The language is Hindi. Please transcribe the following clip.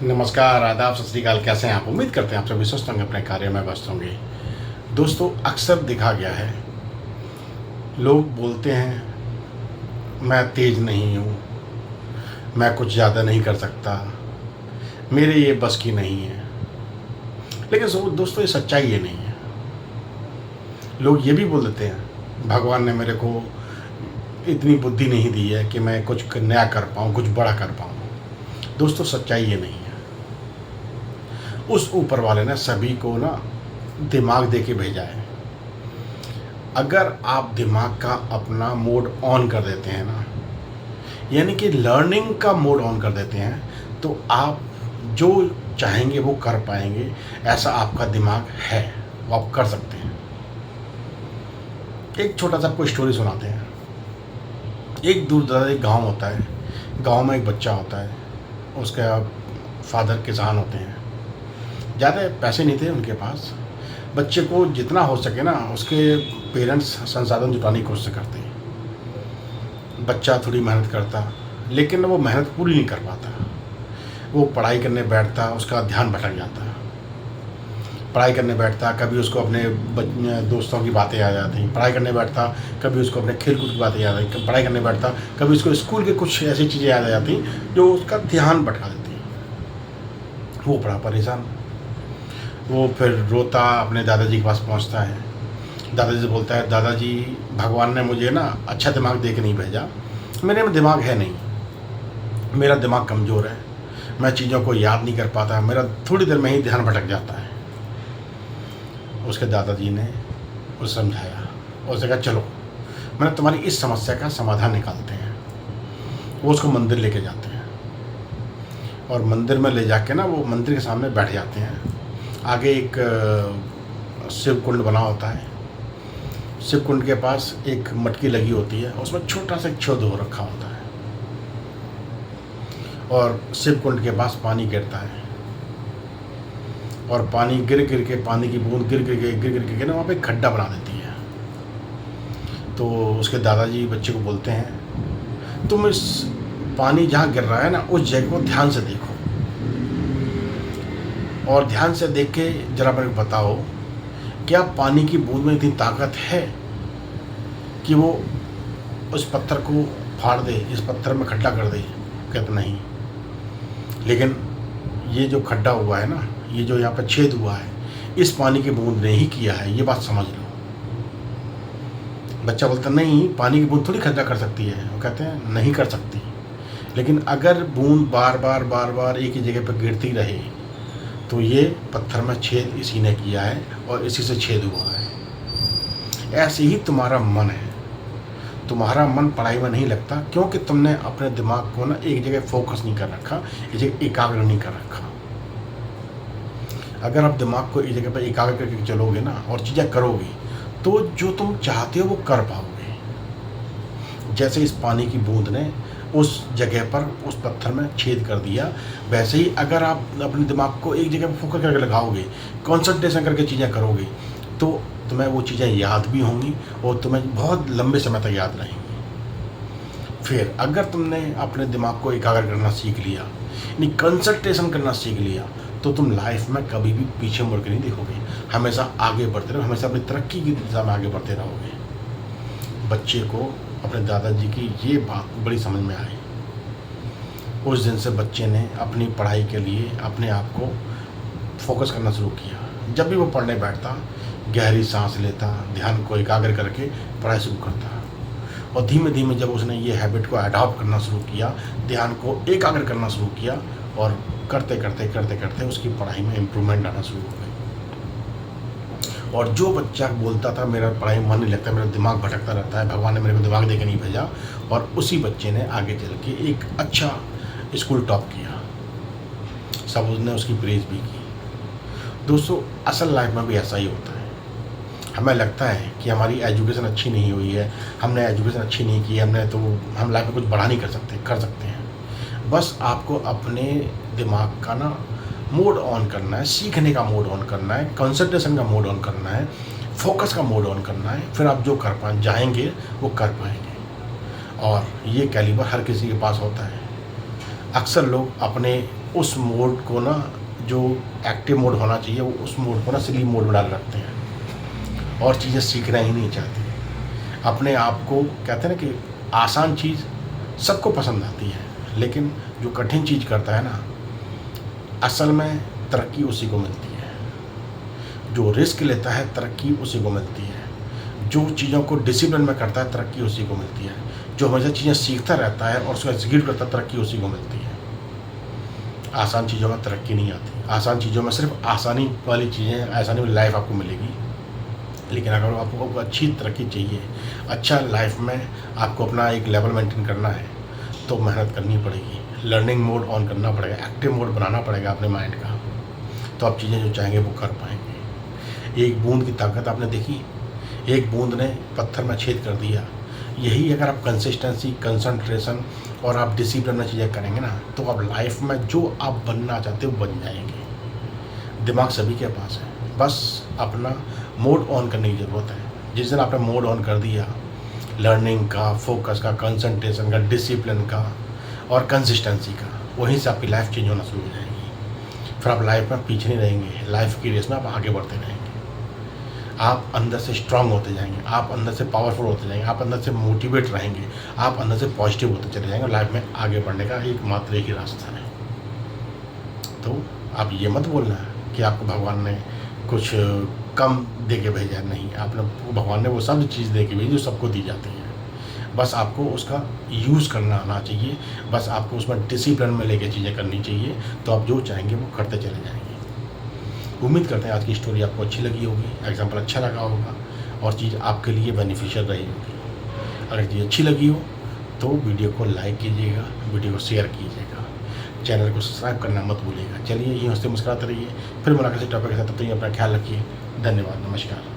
नमस्कार, आदाब, सत श्री अकाल। कैसे हैं आप? उम्मीद करते हैं आप सभी स्वस्थ होंगे, अपने कार्य में व्यस्त होंगे। दोस्तों, अक्सर देखा गया है, लोग बोलते हैं मैं तेज नहीं हूँ, मैं कुछ ज़्यादा नहीं कर सकता, मेरे ये बस की नहीं है। लेकिन दोस्तों, ये सच्चाई ये नहीं है। लोग ये भी बोल देते हैं भगवान ने मेरे को इतनी बुद्धि नहीं दी है कि मैं कुछ नया कर पाऊँ, कुछ बड़ा कर पाऊँ। दोस्तों, सच्चाई ये नहीं है। उस ऊपर वाले ने सभी को ना दिमाग दे के भेजा है। अगर आप दिमाग का अपना मोड ऑन कर देते हैं ना, यानी कि लर्निंग का मोड ऑन कर देते हैं, तो आप जो चाहेंगे वो कर पाएंगे। ऐसा आपका दिमाग है, वो आप कर सकते हैं। एक छोटा सा आपको स्टोरी सुनाते हैं। एक दूर दराज एक गाँव होता है। गाँव में एक बच्चा होता है, उसका फादर किसान होते हैं। ज़्यादा पैसे नहीं थे उनके पास। बच्चे को जितना हो सके ना, उसके पेरेंट्स संसाधन जुटाने की कोशिश करते हैं। बच्चा थोड़ी मेहनत करता, लेकिन वो मेहनत पूरी नहीं कर पाता। वो पढ़ाई करने बैठता, उसका ध्यान भटक जाता। पढ़ाई करने बैठता, कभी उसको अपने दोस्तों की बातें याद आती। पढ़ाई करने बैठता, कभी उसको अपने खेल कूद की बातें याद आती। पढ़ाई करने बैठता, कभी उसको स्कूल के कुछ ऐसी चीज़ें याद आ जाती जो उसका ध्यान भटका देती। वो बड़ा परेशान। वो फिर रोता अपने दादाजी के पास पहुंचता है। दादाजी से बोलता है, दादाजी, भगवान ने मुझे ना अच्छा दिमाग दे के नहीं भेजा, मेरे में दिमाग है नहीं, मेरा दिमाग कमज़ोर है, मैं चीज़ों को याद नहीं कर पाता, मेरा थोड़ी देर में ही ध्यान भटक जाता है। उसके दादाजी ने उसे समझाया, उसने कहा चलो मैंने तुम्हारी इस समस्या का समाधान निकालते हैं। वो उसको मंदिर लेके जाते हैं और मंदिर में ले जाके ना वो मंदिर के सामने बैठ जाते हैं। आगे एक शिव कुंड बना होता है। शिव कुंड के पास एक मटकी लगी होती है, उसमें छोटा सा एक छेद हो रखा होता है और शिव कुंड के पास पानी गिरता है और पानी गिर गिर के, पानी की बूंद गिर गिर के ना वहाँ पे एक खड्डा बना देती है। तो उसके दादाजी बच्चे को बोलते हैं, तुम इस पानी जहाँ गिर रहा है ना, उस जगह को ध्यान से देखो और ध्यान से देख के जरा मेरे को बताओ, क्या पानी की बूंद में इतनी ताकत है कि वो उस पत्थर को फाड़ दे, इस पत्थर में खड्डा कर दे? कहते नहीं, लेकिन ये जो खड्डा हुआ है ना, ये जो यहाँ पर छेद हुआ है, इस पानी की बूंद ने ही किया है, ये बात समझ लो। बच्चा बोलता नहीं, पानी की बूंद थोड़ी खड्डा कर सकती है। वो कहते हैं नहीं कर सकती, लेकिन अगर बूंद बार बार एक ही जगह पर गिरती रहे तो ये पत्थर में छेद इसी ने किया है और इसी से छेद हुआ है। ऐसे ही तुम्हारा मन है। तुम्हारा मन पढ़ाई में नहीं लगता क्योंकि तुमने अपने दिमाग को ना एक जगह फोकस नहीं कर रखा, एक जगह एकाग्र नहीं कर रखा। अगर आप दिमाग को एक जगह पर एकाग्र करके चलोगे ना और चीज़ें करोगे, तो जो तुम चाहते हो वो कर पाओगे। जैसे इस पानी की बूंद ने उस जगह पर उस पत्थर में छेद कर दिया, वैसे ही अगर आप अपने दिमाग को एक जगह पर फोकस करके लगाओगे, कंसंट्रेशन करके चीज़ें करोगे, तो तुम्हें वो चीज़ें याद भी होंगी और तुम्हें बहुत लंबे समय तक याद रहेंगी। फिर अगर तुमने अपने दिमाग को एकाग्र करना सीख लिया, यानी कंसंट्रेशन करना सीख लिया, तो तुम लाइफ में कभी भी पीछे मुड़ के नहीं देखोगे, हमेशा आगे बढ़ते रहोगे, हमेशा अपनी तरक्की की दिशा में आगे बढ़ते रहोगे। बच्चे को अपने दादाजी की ये बात बड़ी समझ में आई। उस दिन से बच्चे ने अपनी पढ़ाई के लिए अपने आप को फोकस करना शुरू किया। जब भी वो पढ़ने बैठता, गहरी सांस लेता, ध्यान को एकाग्र करके पढ़ाई शुरू करता और धीमे धीमे जब उसने ये हैबिट को अडॉप्ट करना शुरू किया, ध्यान को एकाग्र करना शुरू किया और करते करते उसकी पढ़ाई में इम्प्रूवमेंट आना शुरू हो गई। और जो बच्चा बोलता था मेरा पढ़ाई में मन नहीं लगता, मेरा दिमाग भटकता रहता है, भगवान ने मेरे को दिमाग दे के नहीं भेजा, और उसी बच्चे ने आगे चल के एक अच्छा स्कूल टॉप किया। सब उसने उसकी प्रेज भी की। दोस्तों, असल लाइफ में भी ऐसा ही होता है। हमें लगता है कि हमारी एजुकेशन अच्छी नहीं हुई है, हमने एजुकेशन अच्छी नहीं की, हम लाइफ में कुछ बड़ा नहीं कर सकते हैं। बस आपको अपने दिमाग का ना मोड ऑन करना है, सीखने का मोड ऑन करना है, कंसंट्रेशन का मोड ऑन करना है, फोकस का मोड ऑन करना है। फिर आप जो कर जाएंगे वो कर पाएंगे। और ये कैलिबर हर किसी के पास होता है। अक्सर लोग अपने उस मोड को ना, जो एक्टिव मोड होना चाहिए, वो उस मोड को ना स्लीप मोड में डाल रखते हैं और चीज़ें सीखना ही नहीं चाहते। अपने आप को कहते हैं ना कि आसान चीज़ सबको पसंद आती है, लेकिन जो कठिन चीज़ करता है ना, असल में तरक्की उसी को मिलती है। जो रिस्क लेता है तरक्की उसी को मिलती है। जो चीज़ों को डिसिप्लिन में करता है तरक्की उसी को मिलती है। जो हमेशा चीज़ें सीखता रहता है और उसको एग्जीक्यूट करता है तरक्की उसी को मिलती है। आसान चीज़ों में तरक्की नहीं आती। आसान चीज़ों में सिर्फ आसानी वाली चीज़ें, आसानी वाली लाइफ आपको मिलेगी। लेकिन अगर आपको अच्छी तरक्की चाहिए, अच्छा लाइफ में आपको अपना एक लेवल मेंटेन करना है, तो मेहनत करनी पड़ेगी, लर्निंग मोड ऑन करना पड़ेगा, एक्टिव मोड बनाना पड़ेगा अपने माइंड का, तो आप चीज़ें जो चाहेंगे वो कर पाएंगे। एक बूंद की ताकत आपने देखी, एक बूंद ने पत्थर में छेद कर दिया। यही अगर आप कंसिस्टेंसी, कंसंट्रेशन और आप डिसिप्लिन में चीज़ें करेंगे ना, तो आप लाइफ में जो आप बनना चाहते हो बन जाएंगे। दिमाग सभी के पास है, बस अपना मोड ऑन करने की ज़रूरत है। जिस दिन आपने मोड ऑन कर दिया लर्निंग का, फोकस का, कंसंट्रेशन का, डिसिप्लिन का और कंसिस्टेंसी का, वहीं से आपकी लाइफ चेंज होना शुरू हो जाएगी। फिर आप लाइफ में पीछे नहीं रहेंगे, लाइफ की रेस में आप आगे बढ़ते रहेंगे। आप अंदर से स्ट्रांग होते जाएंगे, आप अंदर से पावरफुल होते जाएंगे, आप अंदर से मोटिवेट रहेंगे, आप अंदर से पॉजिटिव होते चले जाएंगे। लाइफ में आगे बढ़ने का एकमात्र एक ही रास्ता है। तो आप ये मत बोलना कि आपको भगवान ने कुछ कम दे के भेजा, नहीं, आपने, भगवान ने वो सब चीज़ दे के भेजी जो सबको दी जाती है। बस आपको उसका यूज़ करना आना चाहिए, बस आपको उसमें डिसिप्लिन में लेके चीज़ें करनी चाहिए, तो आप जो चाहेंगे वो करते चले जाएंगे। उम्मीद करते हैं आज की स्टोरी आपको अच्छी लगी होगी, एग्जाम्पल अच्छा लगा होगा और चीज़ आपके लिए बेनिफिशियल रही होगी। अगर चीज़ अच्छी लगी हो तो वीडियो को लाइक कीजिएगा, वीडियो को शेयर कीजिएगा, चैनल को सब्सक्राइब करना मत भूलिएगा। चलिए, ये हंसते मुस्कुराते रहिए। फिर मुलाकात से टॉपिक के साथ, तब तक अपना ख्याल रखिए। धन्यवाद, नमस्कार।